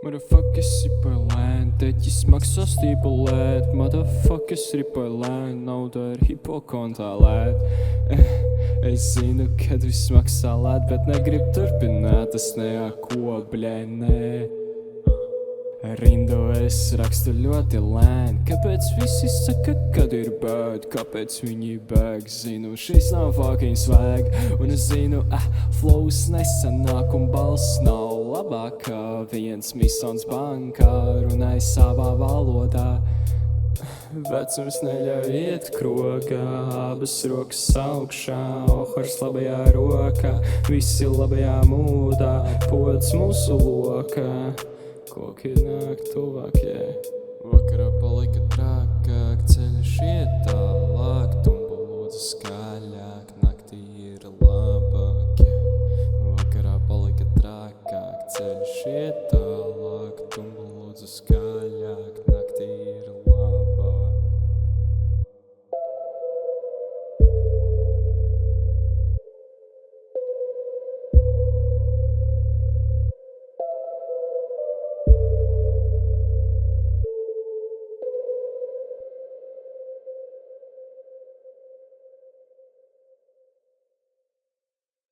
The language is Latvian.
Motherfuckers ripoja lēn, teķis maksā stīpulēt. Motherfuckers ripoja lēn, nauda ir hipokontā lēt. Es zinu, kad viss maksā lēt, bet negrib turpināt, tas neako, bļē, nē. Rindu es rakstu ļoti lēn, kāpēc visi saka, kad ir bad, kāpēc viņi bēg. Zinu, šis nav fucking swag, un es zinu, flows nesanāk un balss nav labākā. Viens misons bankā runāja savā valodā. Vecums neļauj iet krokā, abas rokas augšā, ohars labajā rokā, visi labajā mūdā, pods mūsu lokā. Koki nāk tuvāk, vakarā palika trakāk, ceļš iet tālāk, tumbu lūdzu skaļāk, naktī ir labāk, vakarā palika trakāk, ceļš iet tālāk.